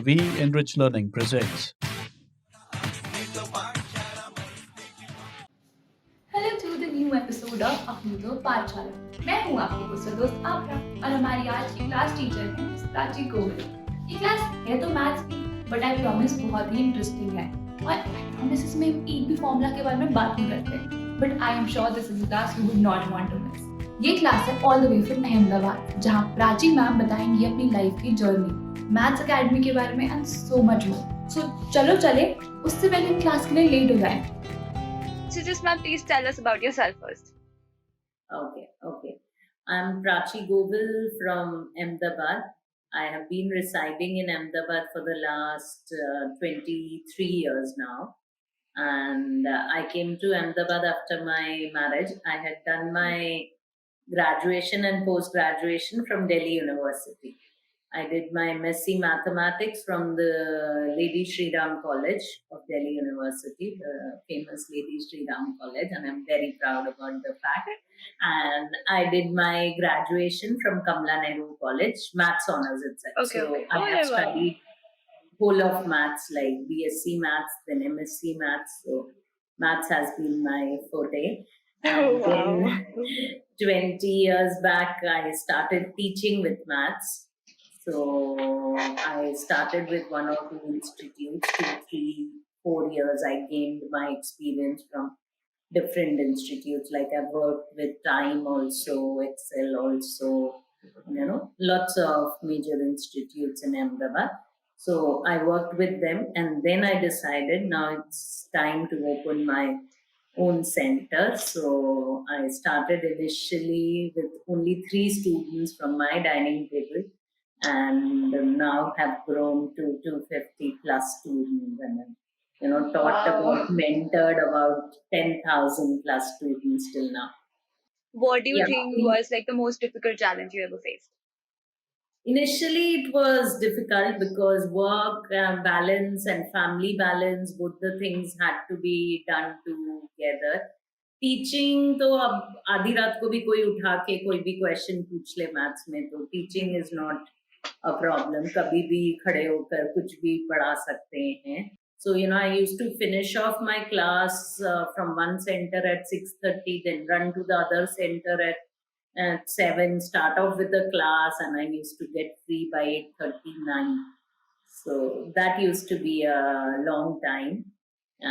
We Nrich Learning presents hello to the new episode of अपनी तो पाठशाला। मैं हूँ आपकी दूसरा दोस्त आपरा और हमारी आज की क्लास टीचर है मिस प्राची गोविल। ये क्लास है तो मैथ्स की, बट आई प्रॉमिस बहुत ही इंटरेस्टिंग है और हम इसमें एक भी फॉर्मूला के बारे में बात नहीं करते, but I am sure this is a class you would not want to miss. ये क्लास है all the way from Ahmedabad, जहाँ प्राची मैम बताएंगी अपनी लाइफ की जर्नी, मैथ्स अकेडमी के बारे में एंड सो मच मोर। सो चलो चले, उससे पहले हम क्लास के लिए लेट हो जाए। So just ma'am, please tell us about yourself first. Okay. I'm Prachi Govil from Ahmedabad. I have been residing in Ahmedabad for the last 23 years now. And I came to Ahmedabad after my marriage. I had done my graduation and post-graduation from Delhi University. I did my MSc Mathematics from the Lady Shri Ram College of Delhi University, the famous Lady Shri Ram College, and I'm very proud about the fact. And I did my graduation from Kamala Nehru College, Maths Honours itself. Okay, so okay. I have studied whole of maths, like BSc Maths, then MSc Maths. So maths has been my forte. And then 20 years back, I started teaching with maths. So I started with one or two institutes, 2, 3, 4 years. I gained my experience from different institutes. Like I've worked with Time also, Excel also, lots of major institutes in Ahmedabad. So I worked with them, and then I decided now it's time to open my own center. So I started initially with only 3 students from my dining table, and now have grown to 250 plus students, and taught about, mentored about 10,000 plus students till now. What do you Yeah. think was like the most difficult challenge you ever faced? Initially, it was difficult because work balance and family balance, both the things had to be done together. Teaching तो अब आधी रात को भी कोई उठा के कोई भी क्वेश्चन पूछ ले मैथ्स में, तो teaching is not a problem, कभी भी खड़े होकर कुछ भी पढ़ा सकते हैं. So, I used to finish off my class from one center at 6:30, then run to the other center at 7, start off with the class, and I used to get free by 8:39. So that used to be a long time,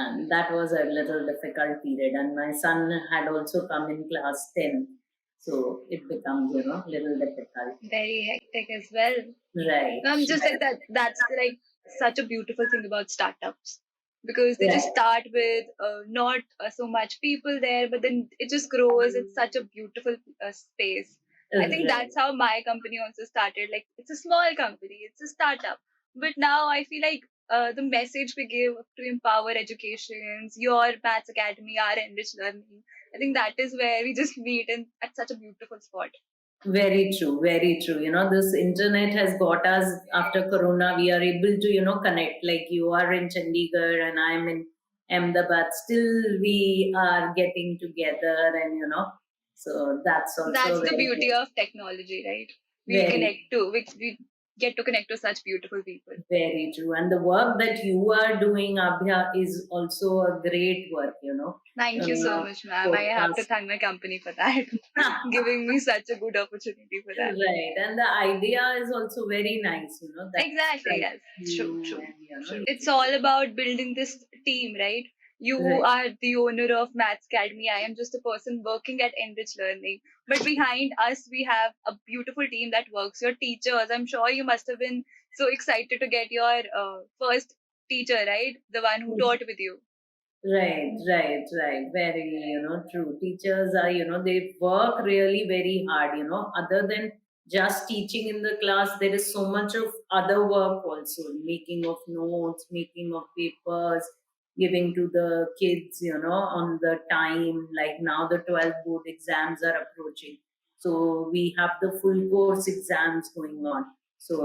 and that was a little difficult period. And my son had also come in class 10, so it becomes, little difficult. Very hectic as well. Right. Just like that. That's like such a beautiful thing about startups, because they just start with not so much people there, but then it just grows. It's such a beautiful space. I think that's how my company also started. Like, it's a small company, it's a startup, but now I feel like the message we give to empower educations, your Maths Academy, our Nrich Learning, I think that is where we just meet in at such a beautiful spot. Very true, very true. This internet has got us after Corona. We are able to, connect. Like you are in Chandigarh and I'm in Ahmedabad. Still, we are getting together, and so that's also That's the very beauty good. of technology, right? Very, We get to connect to such beautiful people. very true. And the work that you are doing, Abhya, is also a great work. Thank you so much, ma'am. I have to podcast. thank my company for that, giving me such a good opportunity for that. Right, and the idea is also very nice. That Exactly, yes. True, you true. and, It's all about building this team, right? You Right. are the owner of Maths Academy. I am just a person working at Nrich Learning. But behind us, we have a beautiful team that works. Your teachers, I'm sure you must have been so excited to get your first teacher, right? The one who taught with you. Right. Very, true. Teachers are, they work really very hard, other than just teaching in the class, there is so much of other work also, making of notes, making of papers, giving to the kids, on the time. Like now the 12th board exams are approaching. So we have the full course exams going on. So,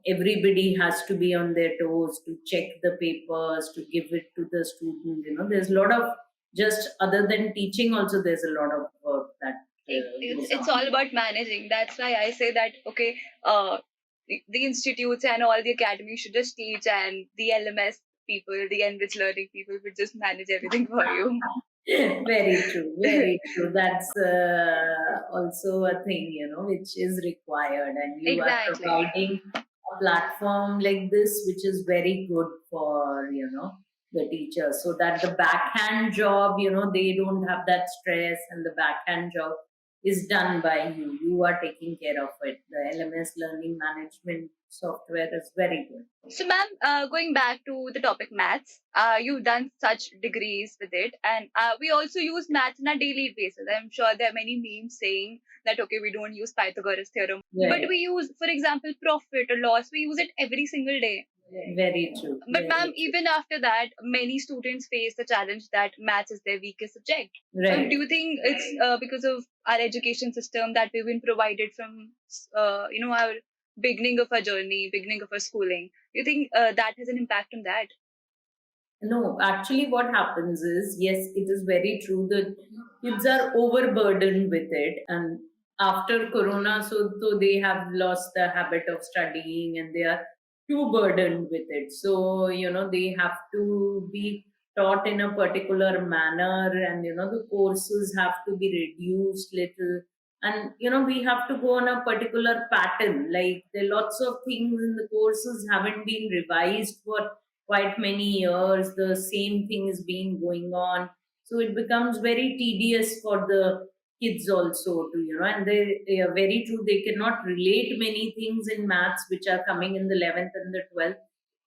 everybody has to be on their toes to check the papers, to give it to the student. There's a lot of, just other than teaching, also, there's a lot of work that. It's all about managing. That's why I say that, okay, the institutes and all the academies should just teach, and the LMS people, the Enrich Learning people, would just manage everything for you. Very true, very true. That's also a thing, which is required, and you are Exactly. providing a platform like this, which is very good for, the teachers, so that the backhand job, they don't have that stress, and the backhand job is done by you. You are taking care of it. The LMS learning management software is very good. So, ma'am, going back to the topic maths, you've done such degrees with it, and we also use maths on a daily basis. I'm sure there are many memes saying that, okay, we don't use Pythagoras theorem, but Right. we use, for example, profit or loss. We use it every single day. Very true. But, Very ma'am, true. even after that, many students face the challenge that maths is their weakest subject. Right. Do you think it's because of our education system that we've been provided from, our beginning of our journey, beginning of our schooling? Do you think that has an impact on that? No, actually, what happens is, yes, it is very true that kids are overburdened with it, and after Corona, so they have lost the habit of studying, and they are too burdened with it. So they have to be taught in a particular manner, and the courses have to be reduced little, and we have to go on a particular pattern. Like, there are lots of things in the courses haven't been revised for quite many years. The same thing is being going on, so it becomes very tedious for the kids also to, and they are very true, they cannot relate many things in maths which are coming in the 11th and the 12th,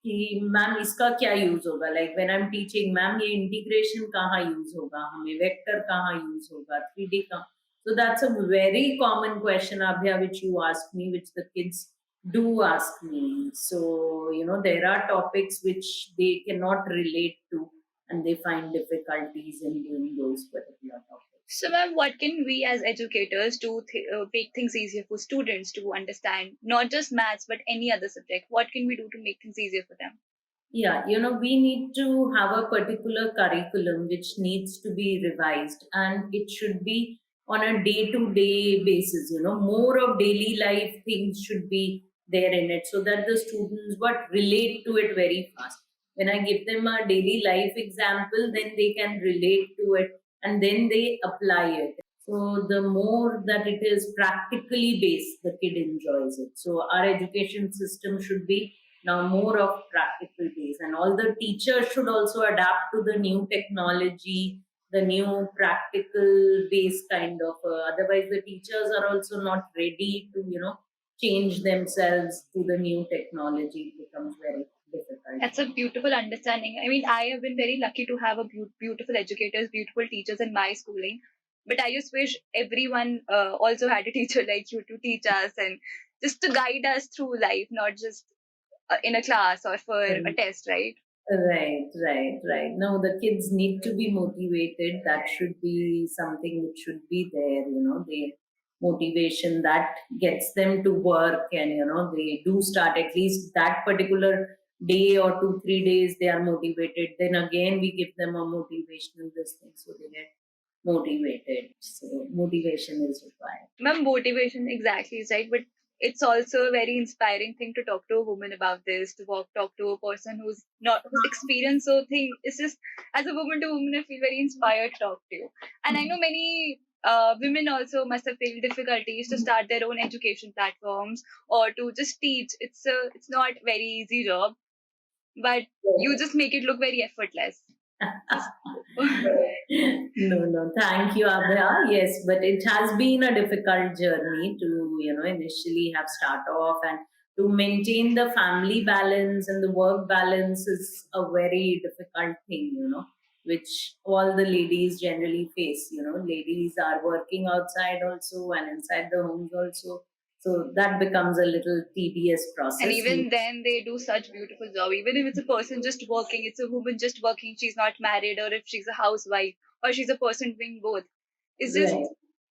कि ma'am इसका क्या use होगा, like when I am teaching, ma'am ये integration कहाँ use होगा, हमें vector कहाँ use होगा, 3D कहाँ. So that's a very common question, Abhya, which you ask me, which the kids do ask me. So there are topics which they cannot relate to, and they find difficulties in doing those particular topics. So, ma'am, what can we as educators do make things easier for students to understand not just maths but any other subject? What can we do to make things easier for them? Yeah, we need to have a particular curriculum which needs to be revised, and it should be on a day to day basis. More of daily life things should be there in it, so that the students but relate to it very fast. When I give them a daily life example, then they can relate to it, and then they apply it. So the more that it is practically based, the kid enjoys it. So our education system should be now more of practical base, and all the teachers should also adapt to the new technology, the new practical base kind of, otherwise the teachers are also not ready to change themselves to the new technology. It becomes very difficult. That's a beautiful understanding. I mean, I have been very lucky to have a beautiful educators, beautiful teachers in my schooling. But I just wish everyone also had a teacher like you to teach us and just to guide us through life, not just in a class or for a test, right? Right, right, right. No, the kids need to be motivated. That should be something which should be there, the motivation that gets them to work, and, they do start at least that particular day or 2, 3 days, they are motivated. Then again, we give them a motivational this thing, so they get motivated. So, motivation is required. Ma'am, motivation exactly is right, but it's also a very inspiring thing to talk to a woman about this, to talk to a person who's experienced so thing. It's just as a woman to woman, I feel very inspired to talk to you. And I know many women also must have faced difficulties to start their own education platforms or to just teach. It's not very easy job, but you just make it look very effortless. No, no, thank you, Abhya. Yes, but it has been a difficult journey to, initially have start off, and to maintain the family balance and the work balance is a very difficult thing, which all the ladies generally face. Ladies are working outside also and inside the homes also. So that becomes a little tedious process. And even then, they do such beautiful job. Even if it's a person just working, it's a woman just working. She's not married, or if she's a housewife, or she's a person doing both. It's just Right.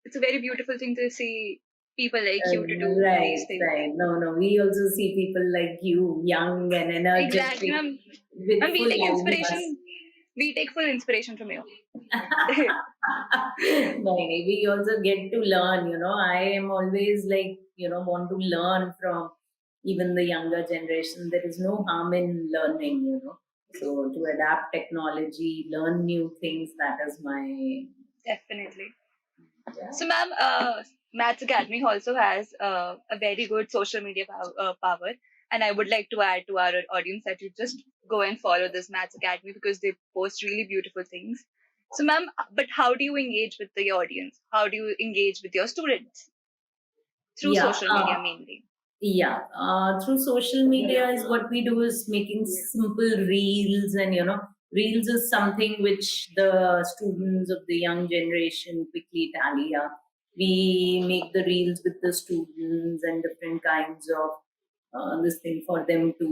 it's a very beautiful thing to see people like you to do Right, these things. right. No, no. We also see people like you, young and energetic, Exactly, ma'am. with Ma'am, we full take ideas. inspiration. We take full inspiration from you. No, we also get to learn. I am always like, want to learn from even the younger generation. There is no harm in learning, So to adapt technology, learn new things, that is my. Definitely. Yeah. So, ma'am, Maths Academy also has a very good social media power, and I would like to add to our audience that you just go and follow this Maths Academy because they post really beautiful things. So, ma'am, but how do you engage with the audience? How do you engage with your students through Yeah. social media mainly? Yeah, through social media is what we do is making simple reels, and reels is something which the students of the young generation quickly tally up. We make the reels with the students and different kinds of this thing for them to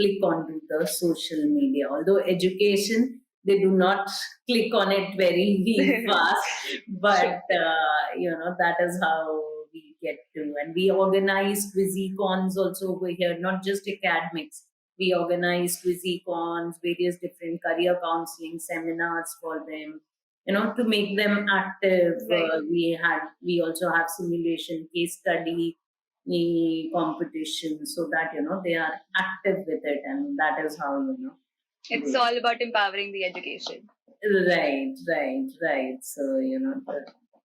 click onto the social media. Although education, they do not click on it very fast, True. but that is how we get to. And we organize quizicons also over here, not just academics. We organize quizicons, various different career counseling seminars for them, to make them active. Right. We also have simulation case study competition, so that they are active with it, and that is how It's do. all about empowering the education. Right. So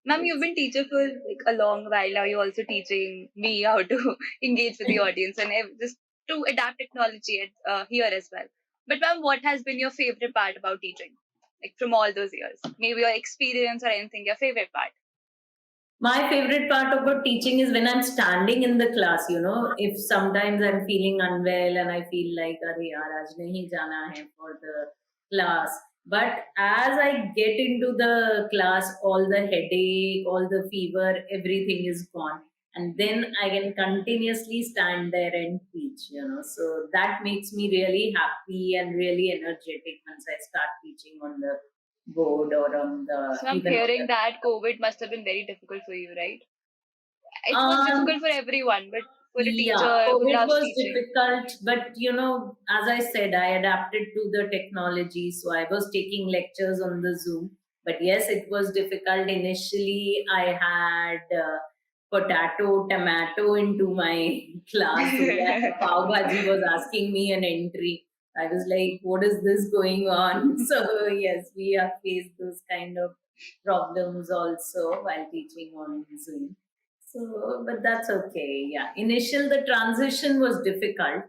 Ma'am, you've been teacher for like a long while now. You're also teaching me how to engage with the audience and just to adapt technology here as well. But ma'am, what has been your favorite part about teaching? Like from all those years, maybe your experience or anything, your favorite part. My favorite part about teaching is when I'm standing in the class, if sometimes I'm feeling unwell and I feel like, Arey yaar, aaj nahi jana hai for the class. But as I get into the class, all the headache, all the fever, everything is gone. And then I can continuously stand there and teach, So that makes me really happy and really energetic once I start teaching on the board or on the So I'm even on hearing the. that COVID must have been very difficult for you, right? It was Um, difficult for everyone, but for a Yeah, teacher who COVID loves was teaching. difficult, but as I said, I adapted to the technology. So I was taking lectures on the Zoom. But yes, it was difficult. Initially, I had potato, tomato into my class. So yeah, the pav bhaji was asking me an entry. I was like, what is this going on? So yes, we have faced those kind of problems also while teaching on Zoom. So, but that's okay. Yeah. The transition was difficult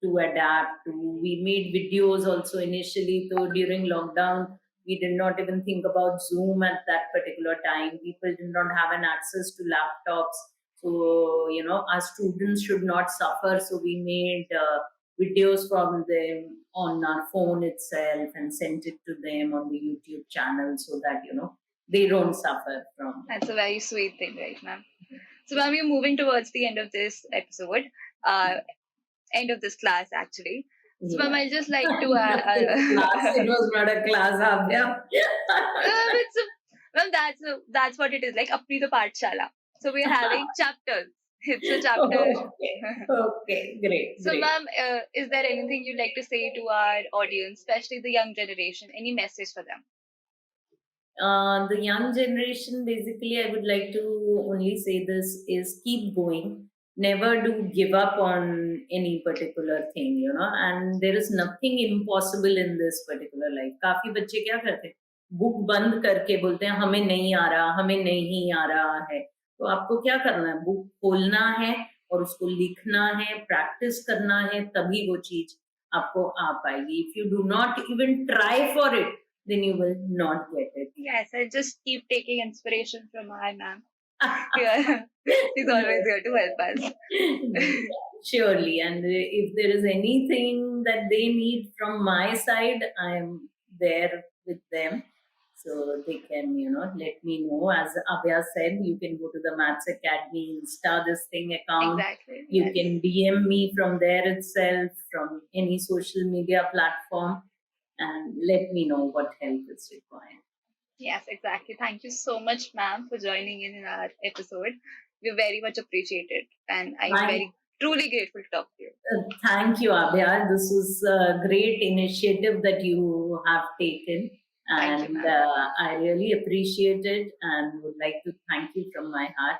to adapt to. We made videos also initially, though during lockdown, we did not even think about Zoom at that particular time. People did not have an access to laptops. So, our students should not suffer. So, we made videos from them on our phone itself and sent it to them on the YouTube channel so that, they don't suffer from it. That's a very sweet thing, right, ma'am? So, ma'am, we're moving towards the end of this episode, uh, end of this class, actually. So, ma'am, Yeah. I'll just like to This class, it was not a class, Abhya. it's well, that's what it is like. Apni Toh Paathshala. So we're having chapters. It's a chapter. Okay, So, great. ma'am, is there anything you'd like to say to our audience, especially the young generation? Any message for them? The young generation, basically, I would like to only say this is keep going. Never do give up on any particular thing, and there is nothing impossible in this particular life. काफी बच्चे क्या करते हैं, book बंद करके बोलते हैं हमें नहीं आ रहा, हमें नहीं आ रहा है. तो आपको क्या करना है, बुक खोलना है और उसको लिखना है, प्रैक्टिस करना है, तभी वो चीज आपको आ पाएगी. If you do not even try for it, then you will not get it. Yes, I just keep taking inspiration from our ma'am. Yeah, she's always here to help us. Surely, and if there is anything that they need from my side, I am there with them. So they can, let me know. As Abhya said, you can go to the Maths Academy Insta this thing account. Exactly. You Yes. can DM me from there itself, from any social media platform, and let me know what help is required. Yes, exactly. Thank you so much, ma'am, for joining in our episode. We very much appreciate it, and I'm Thank, very truly grateful to talk to you. thank you, Abhya. This was a great initiative that you have taken, Thank you, and ma'am. I really appreciate it and would like to thank you from my heart.